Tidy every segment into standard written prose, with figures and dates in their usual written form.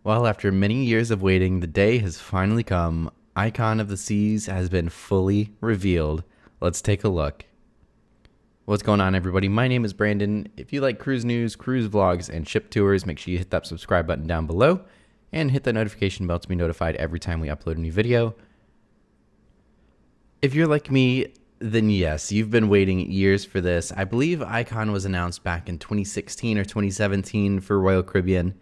Well, after many years of waiting, the day has finally come. Icon of the Seas has been fully revealed. Let's take a look. What's going on, everybody? My name is Brandon. If you like cruise news, cruise vlogs, and ship tours, make sure you hit that subscribe button down below and hit that notification bell to be notified every time we upload a new video. If you're like me, then yes, you've been waiting years for this. I believe Icon was announced back in 2016 or 2017 for Royal Caribbean.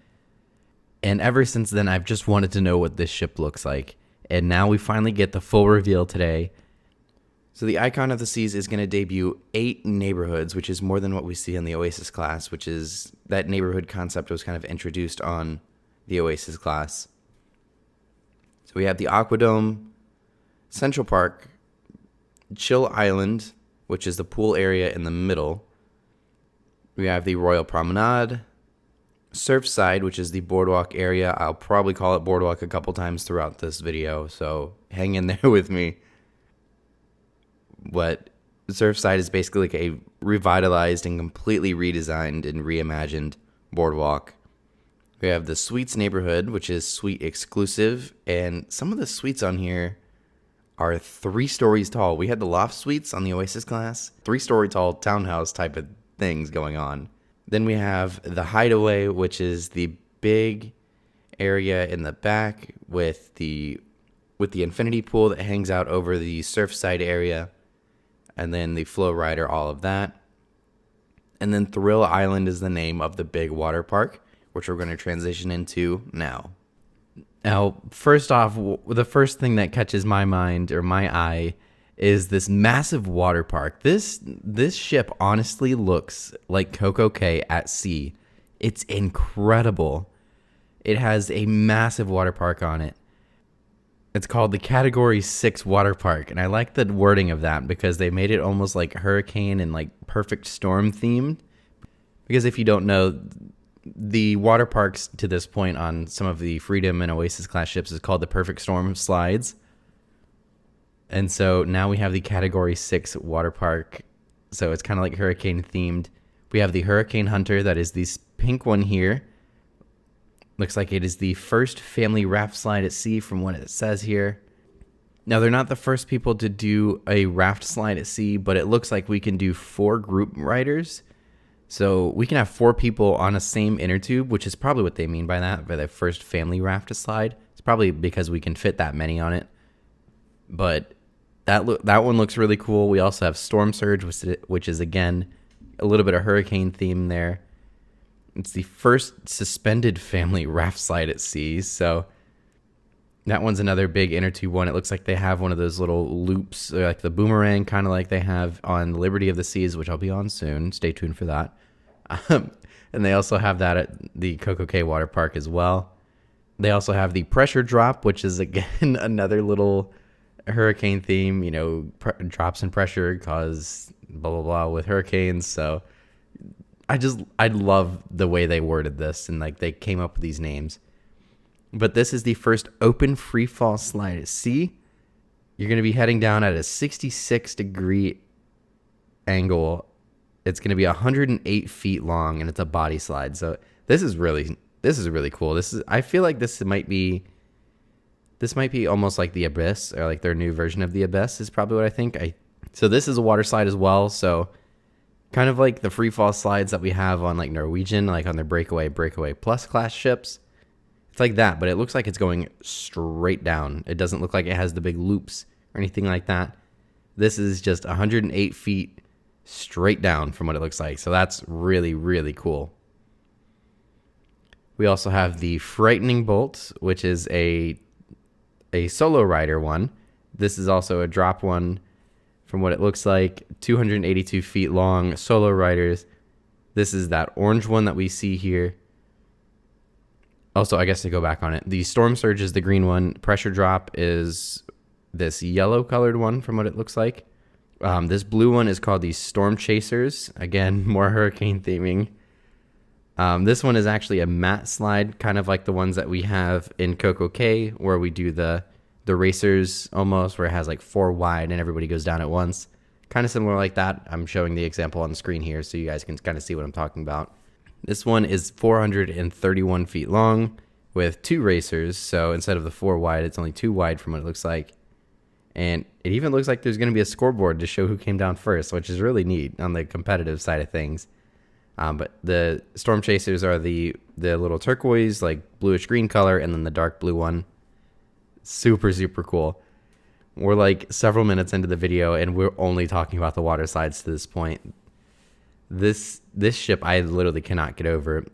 And ever since then, I've just wanted to know what this ship looks like. And now we finally get the full reveal today. So the Icon of the Seas is going to debut 8 neighborhoods, which is more than what we see in the Oasis class, which is that neighborhood concept was kind of introduced on the Oasis class. So we have the Aquadome, Central Park, Chill Island, which is the pool area in the middle. We have the Royal Promenade, Surfside, which is the boardwalk area. I'll probably call it boardwalk a couple times throughout this video, so hang in there with me. But Surfside is basically like a revitalized and completely redesigned and reimagined boardwalk. We have the Suites neighborhood, which is suite exclusive, and some of the suites on here are 3 stories tall. We had the loft suites on the Oasis class, 3-story tall townhouse type of things going on. Then we have the Hideaway, which is the big area in the back with the infinity pool that hangs out over the Surfside area, and then the Flow Rider, all of that. And then Thrill Island is the name of the big water park, which we're going to transition into now. Now, first off, the first thing that catches my mind or my eye is this massive water park. This ship honestly looks like CocoCay at sea. It's incredible. It has a massive water park on it. It's called the Category 6 Water Park, and I like the wording of that because they made it almost like hurricane and like perfect storm themed. Because if you don't know, the water parks to this point on some of the Freedom and Oasis class ships is called the Perfect Storm Slides. And so now we have the Category 6 water park. So it's kind of like hurricane themed. We have the Hurricane Hunter, that is this pink one here. Looks like it is the first family raft slide at sea from what it says here. Now, they're not the first people to do a raft slide at sea, but it looks like we can do 4 group riders. So we can have 4 people on a same inner tube, which is probably what they mean by that, by the first family raft slide. It's probably because we can fit that many on it. But that one looks really cool. We also have Storm Surge, which is, again, a little bit of hurricane theme there. It's the first suspended family raft slide at sea. So that one's another big inner tube one. It looks like they have one of those little loops, like the boomerang, kind of like they have on Liberty of the Seas, which I'll be on soon. Stay tuned for that. And they also have that at the CocoCay Water Park as well. They also have the Pressure Drop, which is, again, another little hurricane theme. You know, drops in pressure cause blah, blah, blah with hurricanes. So I love the way they worded this and like they came up with these names. But this is the first open free fall slide at sea. You're going to be heading down at a 66-degree angle. It's going to be 108 feet long, and it's a body slide. So this is really cool. I feel like this might be almost like the Abyss, or like their new version of the Abyss is probably what I think. So this is a water slide as well. So kind of like the free fall slides that we have on like Norwegian, like on their Breakaway Plus class ships. It's like that, but it looks like it's going straight down. It doesn't look like it has the big loops or anything like that. This is just 108 feet straight down from what it looks like. So that's really, really cool. We also have the Frightening Bolt, which is a solo rider one. This is also a drop one from what it looks like. 282 feet long, solo riders. This is that orange one that we see here. Also, I guess to go back on it, the Storm Surge is the green one. Pressure Drop is this yellow colored one from what it looks like. This blue one is called the Storm Chasers. Again, more hurricane theming. This one is actually a matte slide, kind of like the ones that we have in CocoCay, where we do the racers almost, where it has like 4 wide and everybody goes down at once. Kind of similar like that. I'm showing the example on the screen here so you guys can kind of see what I'm talking about. This one is 431 feet long with 2 racers. So instead of the 4 wide, it's only 2 wide from what it looks like. And it even looks like there's going to be a scoreboard to show who came down first, which is really neat on the competitive side of things. But the Storm Chasers are the little turquoise, like bluish green color, and then the dark blue one. Super, super cool. We're like several minutes into the video, and we're only talking about the water slides to this point. This ship, I literally cannot get over.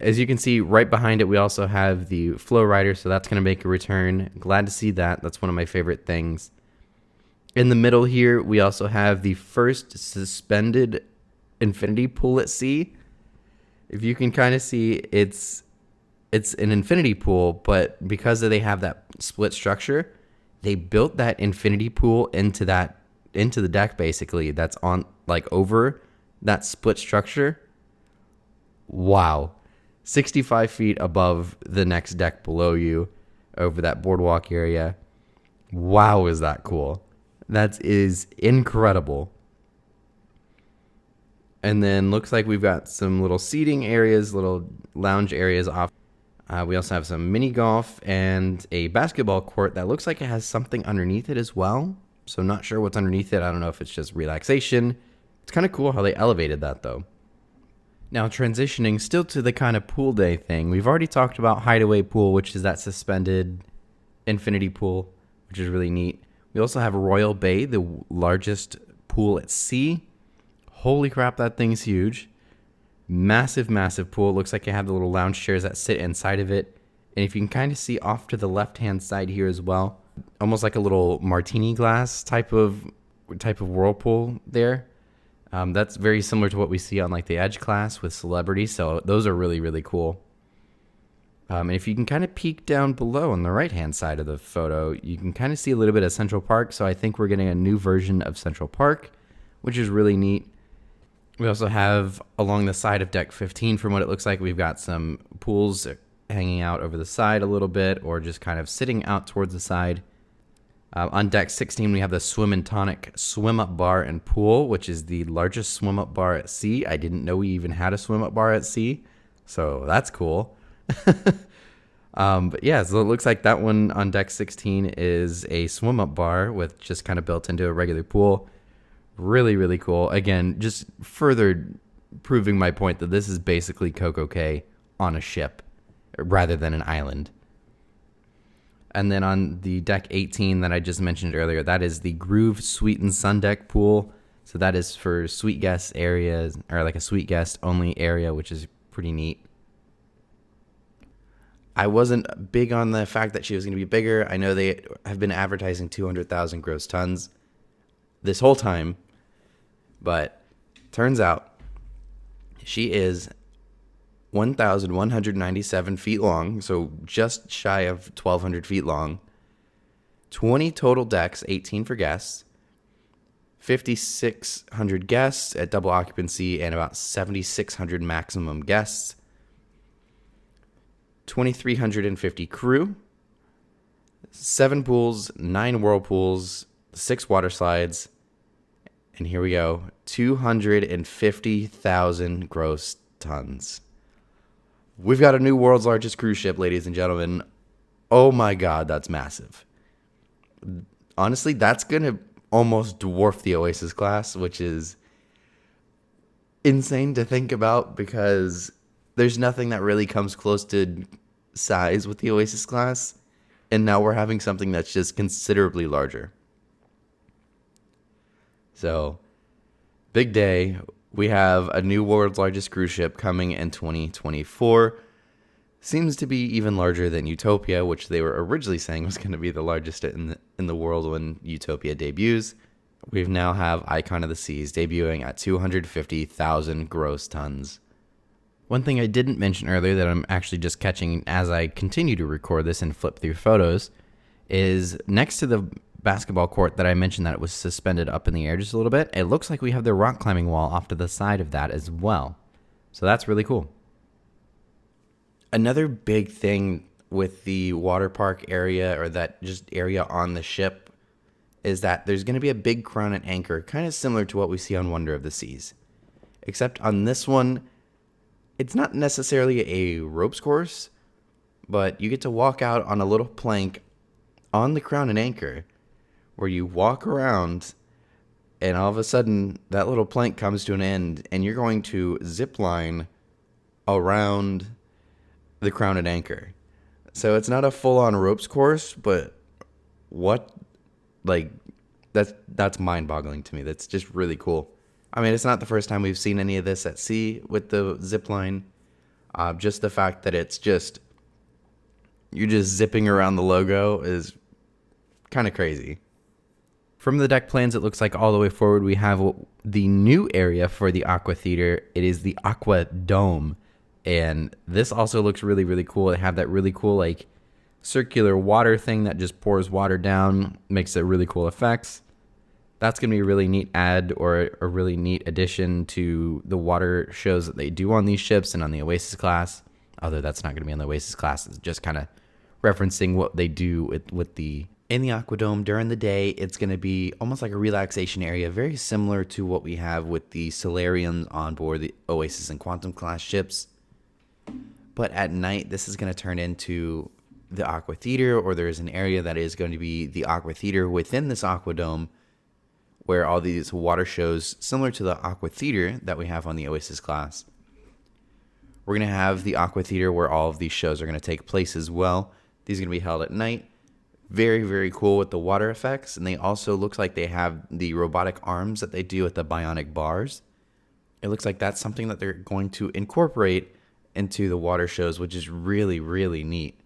As you can see, right behind it, we also have the Flow Rider, so that's going to make a return. Glad to see that. That's one of my favorite things. In the middle here, we also have the first suspended infinity pool at sea. If you can kind of see, it's an infinity pool, but because they have that split structure, they built that infinity pool into the deck, basically, that's on, like, over that split structure. Wow. 65 feet above the next deck below you over that boardwalk area. Wow, is that cool. That is incredible. And then looks like we've got some little seating areas, little lounge areas off. We also have some mini golf and a basketball court that looks like it has something underneath it as well. So not sure what's underneath it. I don't know if it's just relaxation. It's kind of cool how they elevated that though. Now transitioning still to the kind of pool day thing. We've already talked about Hideaway Pool, which is that suspended infinity pool, which is really neat. We also have Royal Bay, the largest pool at sea. Holy crap, that thing's huge. Massive, massive pool. It looks like you have the little lounge chairs that sit inside of it. And if you can kind of see off to the left-hand side here as well, almost like a little martini glass type of whirlpool there. That's very similar to what we see on like the Edge class with Celebrity. So those are really, really cool. And if you can kind of peek down below on the right-hand side of the photo, you can kind of see a little bit of Central Park. So I think we're getting a new version of Central Park, which is really neat. We also have along the side of deck 15, from what it looks like, we've got some pools hanging out over the side a little bit, or just kind of sitting out towards the side. On deck 16, we have the Swim and Tonic swim up bar and pool, which is the largest swim up bar at sea. I didn't know we even had a swim up bar at sea, so that's cool. But yeah, so it looks like that one on deck 16 is a swim up bar with just kind of built into a regular pool. Really, really cool. Again, just further proving my point that this is basically CocoCay on a ship rather than an island. And then on the deck 18 that I just mentioned earlier, that is the Groove Suite and Sun Deck pool. So that is for suite guest areas, or like a suite guest only area, which is pretty neat. I wasn't big on the fact that she was going to be bigger. I know they have been advertising 200,000 gross tons this whole time. But turns out she is 1,197 feet long, so just shy of 1,200 feet long. 20 total decks, 18 for guests. 5,600 guests at double occupancy and about 7,600 maximum guests. 2,350 crew. 7 pools, 9 whirlpools, 6 water slides. And here we go, 250,000 gross tons. We've got a new world's largest cruise ship, ladies and gentlemen. Oh my God, that's massive. Honestly, that's going to almost dwarf the Oasis class, which is insane to think about because there's nothing that really comes close to size with the Oasis class. And now we're having something that's just considerably larger. So, big day. We have a new world's largest cruise ship coming in 2024. Seems to be even larger than Utopia, which they were originally saying was going to be the largest in the world when Utopia debuts. We now have Icon of the Seas debuting at 250,000 gross tons. One thing I didn't mention earlier that I'm actually just catching as I continue to record this and flip through photos is next to the basketball court that I mentioned that it was suspended up in the air just a little bit, it looks like we have the rock climbing wall off to the side of that as well. So that's really cool. Another big thing with the water park area, or that just area on the ship, is that there's going to be a big crown and anchor, kind of similar to what we see on Wonder of the Seas. Except on this one, it's not necessarily a ropes course, but you get to walk out on a little plank on the Crown and Anchor where you walk around, and all of a sudden that little plank comes to an end and you're going to zip line around the Crown and Anchor. So it's not a full-on ropes course, but what, like, that's mind-boggling to me. That's just really cool. I mean, it's not the first time we've seen any of this at sea with the zip line. Just the fact that it's just, you're just zipping around the logo is kind of crazy. From the deck plans, it looks like all the way forward we have the new area for the Aqua Theater. It is the Aqua Dome. And this also looks really, really cool. They have that really cool, like, circular water thing that just pours water down, makes it really cool effects. That's going to be a really neat add, or a really neat addition to the water shows that they do on these ships and on the Oasis class. Although that's not going to be on the Oasis class. It's just kind of referencing what they do with the... In the Aquadome during the day, it's going to be almost like a relaxation area, very similar to what we have with the Solarians on board the Oasis and Quantum class ships. But at night, this is going to turn into the Aqua Theater, or there's an area that is going to be the Aqua Theater within this Aquadome, where all these water shows, similar to the Aqua Theater that we have on the Oasis class. We're going to have the Aqua Theater where all of these shows are going to take place as well. These are going to be held at night. Very, very cool with the water effects. And they also looks like they have the robotic arms that they do at the bionic bars. It looks like that's something that they're going to incorporate into the water shows, which is really, really neat.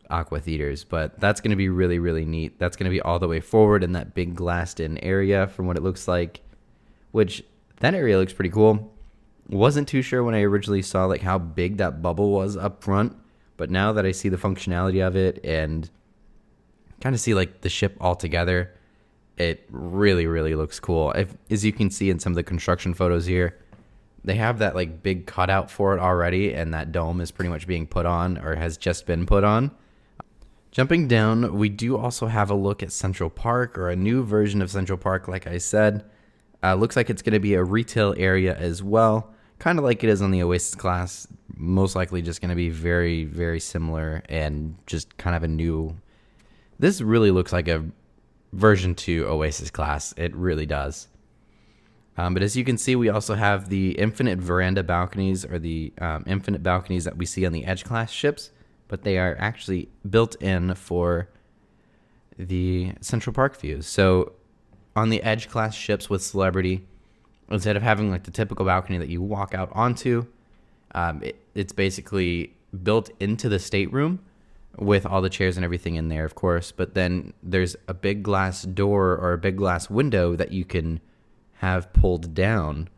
Aqua Theaters, but that's going to be really, really neat. That's going to be all the way forward in that big glassed-in area from what it looks like, which that area looks pretty cool. Wasn't too sure when I originally saw like how big that bubble was up front. But now that I see the functionality of it and kind of see like the ship all together, it really, really looks cool. As you can see in some of the construction photos here, they have that like big cutout for it already, and that dome is pretty much being put on, or has just been put on. Jumping down, we do also have a look at Central Park, or a new version of Central Park, like I said. Looks like it's going to be a retail area as well, kind of like it is on the Oasis class. Most likely just going to be very, very similar, and just kind of a new... This really looks like a version 2 Oasis class. It really does. But as you can see, we also have the infinite veranda balconies, or the infinite balconies that we see on the Edge class ships, but they are actually built in for the Central Park views. So on the Edge class ships with Celebrity, instead of having like the typical balcony that you walk out onto, it's basically built into the stateroom with all the chairs and everything in there, of course. But then there's a big glass door, or a big glass window that you can have pulled down.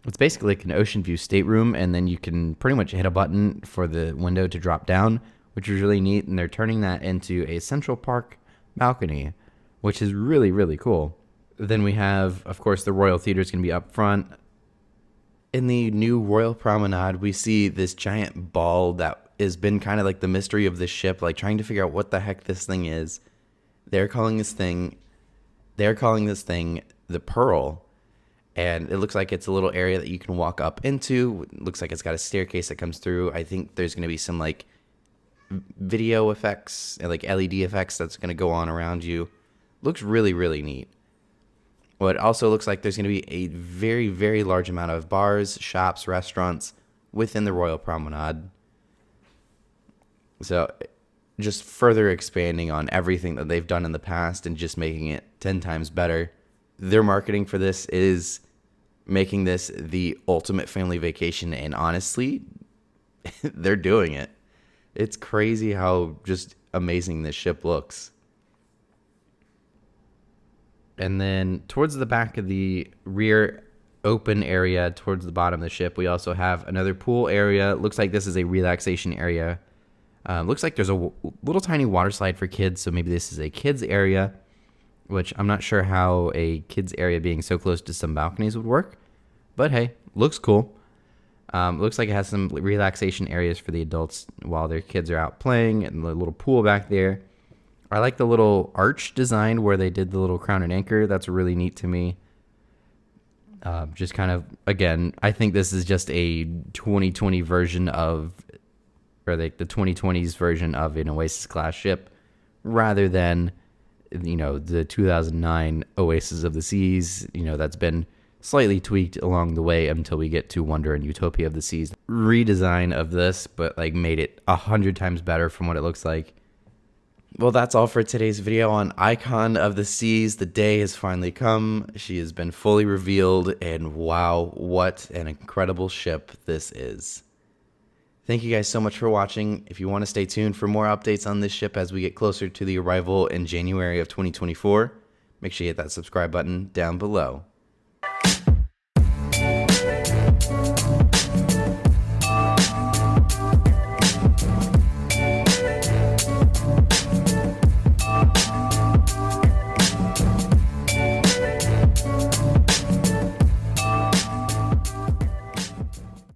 It's basically like an ocean view stateroom, and then you can pretty much hit a button for the window to drop down, which is really neat. And they're turning that into a Central Park balcony, which is really, really cool. Then we have, of course, the Royal Theater is going to be up front. In the new Royal Promenade, we see this giant ball that has been kind of like the mystery of this ship, like trying to figure out what the heck this thing is. They're calling this thing the Pearl. And it looks like it's a little area that you can walk up into. It looks like it's got a staircase that comes through. I think there's going to be some like video effects and like LED effects that's going to go on around you. Looks really, really neat. Well, it also looks like there's going to be a very, very large amount of bars, shops, restaurants within the Royal Promenade. So just further expanding on everything that they've done in the past and just making it 10 times better. Their marketing for this is making this the ultimate family vacation, and honestly, they're doing it. It's crazy how just amazing this ship looks. And then towards the back of the rear open area, towards the bottom of the ship, we also have another pool area. Looks like this is a relaxation area. Looks like there's a little tiny water slide for kids, so maybe this is a kids area, which I'm not sure how a kids area being so close to some balconies would work. But hey, looks cool. Looks like it has some relaxation areas for the adults while their kids are out playing, and the little pool back there. I like the little arch design where they did the little Crown and Anchor. That's really neat to me. Just kind of, again, I think this is just a 2020 version of or like the 2020s version of an Oasis class ship, rather than, the 2009 Oasis of the Seas, that's been slightly tweaked along the way until we get to Wonder and Utopia of the Seas. Redesign of this, but like made it 100 times better from what it looks like. Well, that's all for today's video on Icon of the Seas. The day has finally come. She has been fully revealed, and wow, what an incredible ship this is. Thank you guys so much for watching. If you want to stay tuned for more updates on this ship as we get closer to the arrival in January of 2024, make sure you hit that subscribe button down below.